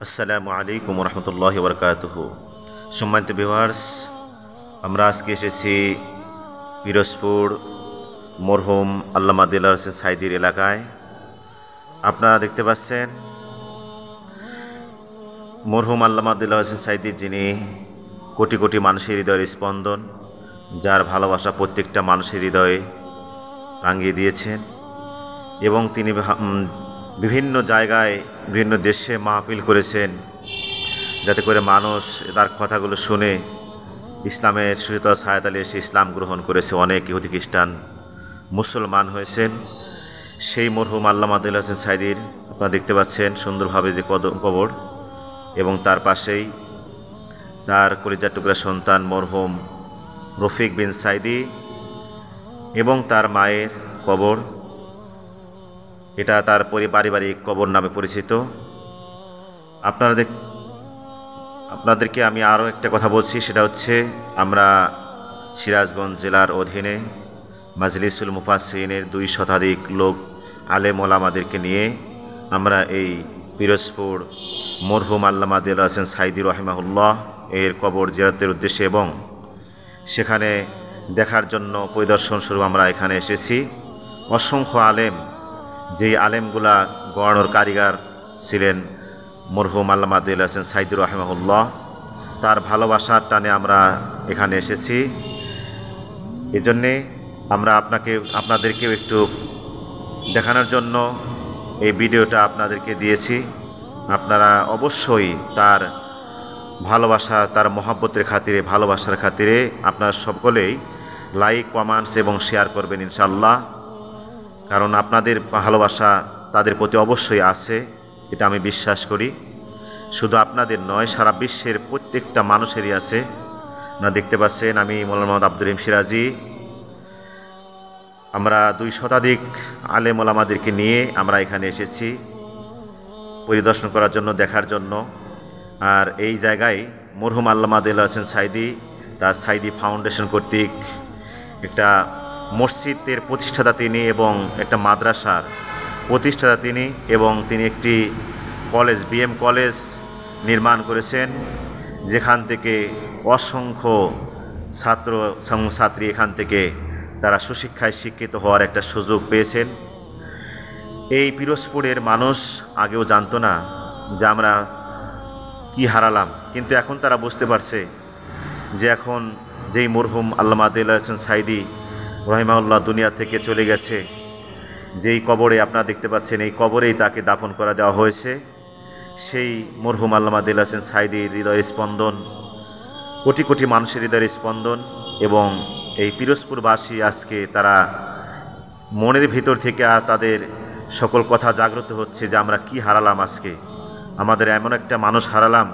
আসসালামু আলাইকুম রহমতুল্লাহি বরকাতুহু। সম্মানিত ভিউয়ার্স, আমরা আজকে এসেছি পিরোজপুর মরহুম আল্লামা দেলোয়ার হোসেন সাঈদীর এলাকায়। আপনারা দেখতে পাচ্ছেন মরহুম আল্লামা দেলোয়ার হোসেন সাঈদী, যিনি কোটি কোটি মানুষের হৃদয়ের স্পন্দন, যার ভালোবাসা প্রত্যেকটা মানুষের হৃদয়ে রাঙিয়ে দিয়েছেন এবং তিনি বিভিন্ন জায়গায় বিভিন্ন দেশে মাহফিল করেছেন, যাতে করে মানুষ তার কথাগুলো শুনে ইসলামের সুচিতা ছায়াতলে এসে ইসলাম গ্রহণ করেছে। অনেক ইহুদি খ্রিস্টান মুসলমান হয়েছেন। সেই মরহুম আল্লামা দেলোয়ার হোসেন সাঈদীর আপনারা দেখতে পাচ্ছেন সুন্দরভাবে যে কবর, এবং তার পাশেই তার কলিজার টুকরা সন্তান মরহুম রফিক বিন সাঈদী এবং তার মায়ের কবর। এটা তার পারিবারিক কবর নামে পরিচিত। আপনাদেরকে আমি আরও একটা কথা বলছি, সেটা হচ্ছে আমরা সিরাজগঞ্জ জেলার অধীনে মাজলিসুল মুফাসসিরিনের 2 শতাধিক লোক আলেম ওলামাদেরকে নিয়ে আমরা এই পিরোজপুর মরহুম আল্লামা দেলোয়ার হোসেন সাঈদী রাহিমাহুল্লাহ এর কবর জিয়ারতের উদ্দেশ্যে এবং সেখানে দেখার জন্য পরিদর্শন স্বরূপ আমরা এখানে এসেছি। অসংখ্য আলেম, যেই আলেমগুলা গড়ানোর কারিগর ছিলেন মরহুম আল্লামা দেলোয়ার হোসেন সাঈদী রাহিমাহুল্লাহ, তার ভালোবাসার টানে আমরা এখানে এসেছি। এজন্যে আমরা আপনাদেরকেও একটু দেখানোর জন্য এই ভিডিওটা আপনাদেরকে দিয়েছি। আপনারা অবশ্যই তার ভালোবাসা, তার মহব্বতের খাতিরে, ভালোবাসার খাতিরে আপনারা সকলেই লাইক, কমেন্টস এবং শেয়ার করবেন ইনশাআল্লাহ। কারণ আপনাদের ভালোবাসা তাদের প্রতি অবশ্যই আছে, এটা আমি বিশ্বাস করি। শুধু আপনাদের নয়, সারা বিশ্বের প্রত্যেকটা মানুষেরই আছে। আপনারা দেখতে পাচ্ছেন আমি মৌলানা মোহাম্মদ আব্দুর রহিম সিরাজি, আমরা 2 শতাধিক আলেম ওলামাদেরকে নিয়ে আমরা এখানে এসেছি পরিদর্শন করার জন্য, দেখার জন্য। আর এই জায়গায় মরহুম আল্লামা দেলোয়ার হোসেন সাঈদী তার সাঈদী ফাউন্ডেশন কর্তৃক একটা মসজিদের প্রতিষ্ঠাতা তিনি এবং একটা মাদ্রাসার প্রতিষ্ঠাতা তিনি, এবং তিনি একটি কলেজ, বিএম কলেজ নির্মাণ করেছেন, যেখান থেকে অসংখ্য ছাত্রী এখান থেকে তারা সুশিক্ষায় শিক্ষিত হওয়ার একটা সুযোগ পেয়েছেন। এই পিরোজপুরের মানুষ আগেও জানতো না যে আমরা কি হারালাম, কিন্তু এখন তারা বুঝতে পারছে যে এখন যেই মরহুম আল্লামা দেলোয়ার হোসেন সাঈদী রাহিমাহুল্লাহ দুনিয়া থেকে চলে গেছে, যেই কবরে আপনারা দেখতে পাচ্ছেন, এই কবরেই তাকে দাফন করা দেওয়া হয়েছে। সেই মরহুম আল্লামা দেলোয়ার হোসেন সাঈদীর হৃদয়ের স্পন্দন, কোটি কোটি মানুষের হৃদয়ের স্পন্দন, এবং এই পিরোজপুরবাসী আজকে তারা মনের ভিতর থেকে তাদের সকল কথা জাগ্রত হচ্ছে যে আমরা কি হারালাম, আজকে আমাদের এমন একটা মানুষ হারালাম